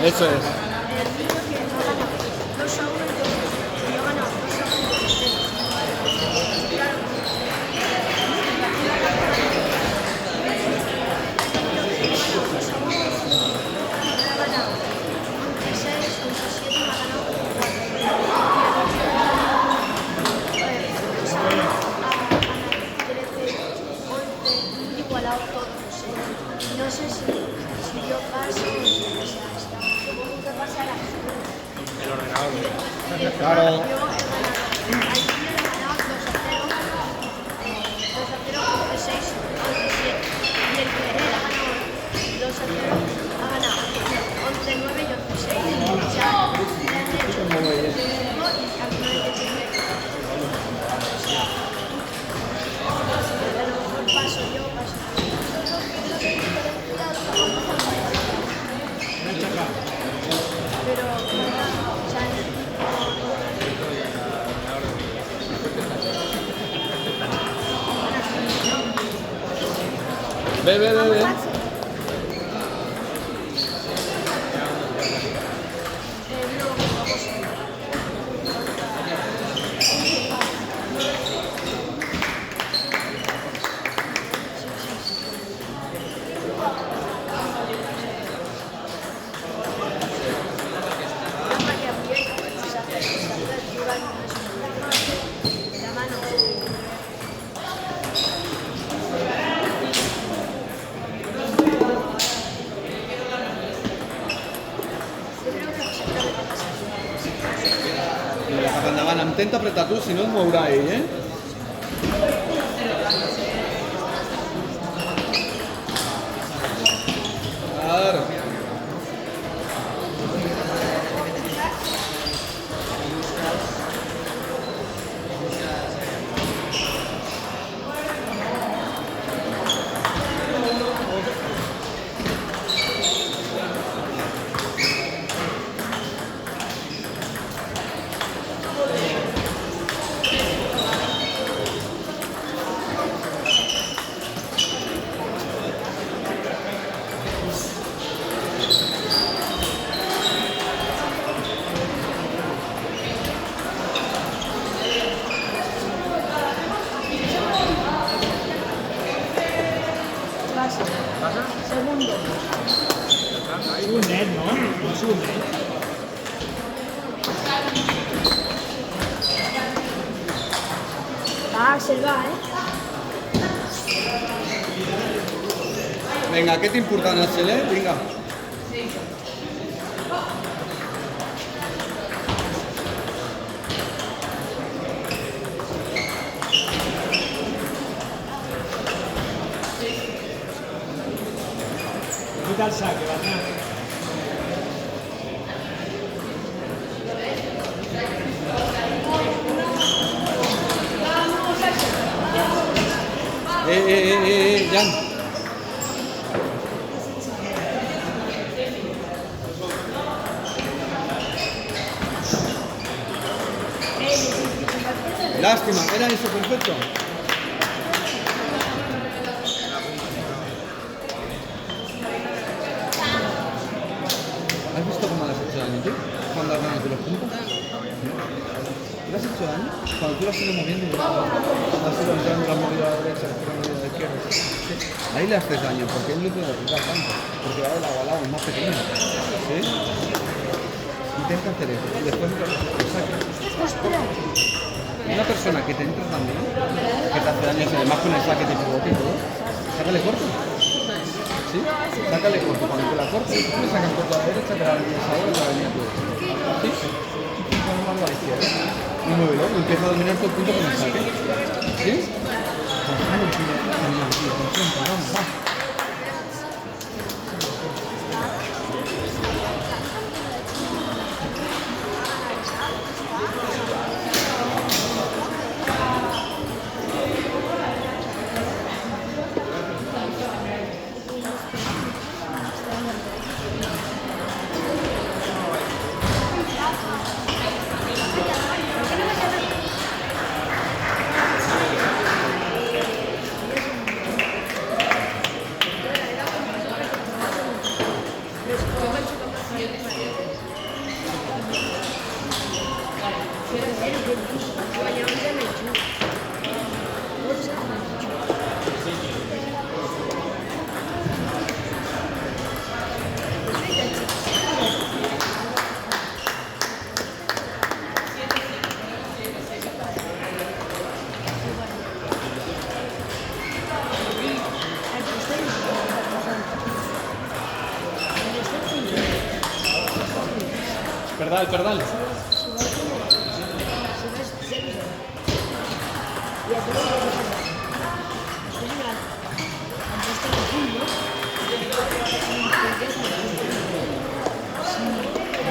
Eso es. El niño que ha ganado 2-1 y 2-0. Y yo he ganado 2-1 y 2-0. Claro, igualado todo, no sé si yo paso o si supongo que pasará. El ordenador. Claro. Claro. Yo he ganado, al niño le he ganado 2-0, 6, 11-7. Y el que él ha ganado 2-0, ha ganado 11-9 y 11-6. O sea, le han hecho lo mismo y a mí no me tiene. A lo mejor paso yo, paso. Pero, o sea, Ve, ve, ve, ve. Mira, cap endavant, intenta apretar tu, si no et mourà ell, eh? Claro. segundo. És un net, no? No és un net. Va, Axel, va, Vinga, aquest important, Axel, eh? Vinga. Quita el saque, Bernat. Jan. Lástima, era eso perfecto. ¿Has visto cómo le has hecho daño, tío? Cuando has ganado tú los puntos. ¿Le has hecho daño? Cuando tú lo has ido moviendo, has ido entrando, lo has movido a la derecha, lo has movido a la izquierda. Ahí le haces daño, porque él no puede aplicar tanto, porque va de lado a lado, es más pequeño. ¿Sí? Intenta hacer eso, y después lo saques. Una persona que te entra también, que te hace daño, además con el saque de pivote y todo, sácale corto. ¿Sí? Sácale corto, cuando te la cortes, tú le sacas corto a la derecha, te la venías ahora y te la venías tú. ¿Sí? Y pones más a la izquierda. Y muévelo, y empieza a dominar tu punto con el saque. ¿Sí? Vamos, va. Perdal, perdal. La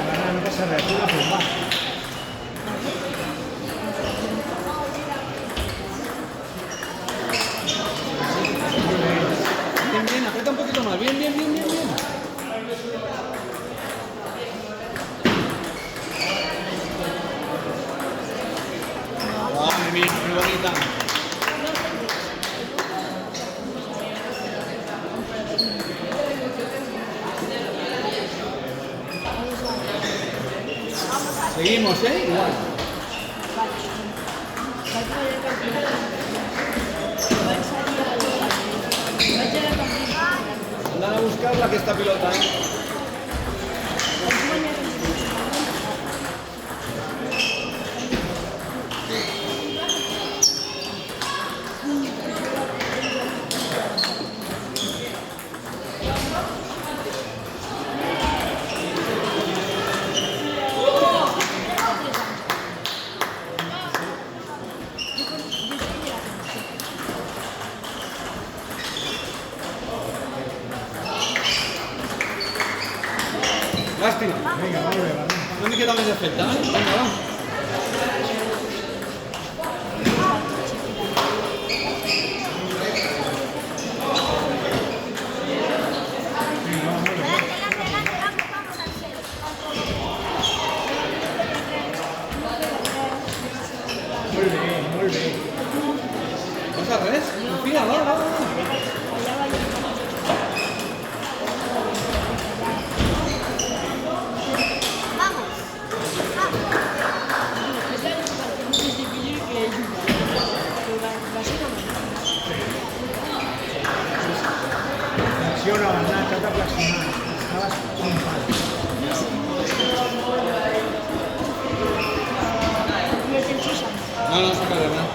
gana nunca se reactiva, pues va. Bien, bien, aprieta un poquito más. Bien, bien, bien, bien, bien. Wow, muy bien, muy bonita. Seguimos, igual. Andan a buscarla que esta pilota. Lástima. Venga, vamos a ver, vamos. No me queda más de afecta, ¿eh? Venga, va. Molt bé, molt bé. No passa res. Confia, va, va, va. Flexiona, Bernat, has de flexionar. Estaves trompant. No, no, saca de verdad.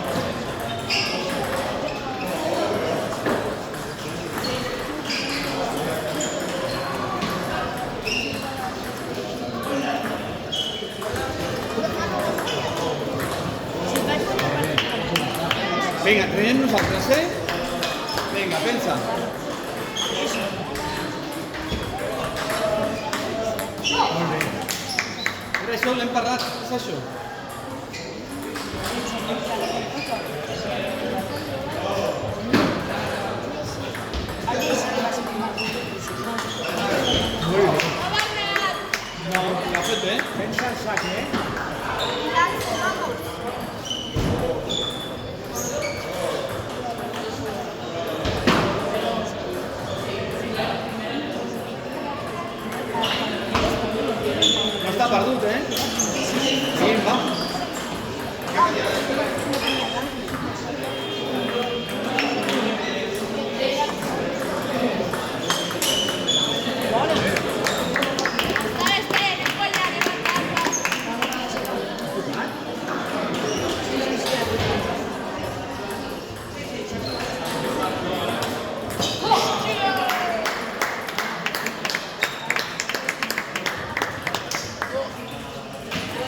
Venga, trenem nosaltres, Vinga, pensa. Molt bé. Era això, l'hem parlat, és això. Molt bé. No, l'ha fet bé. Pensa el sac, No està perdut, Seguim, va.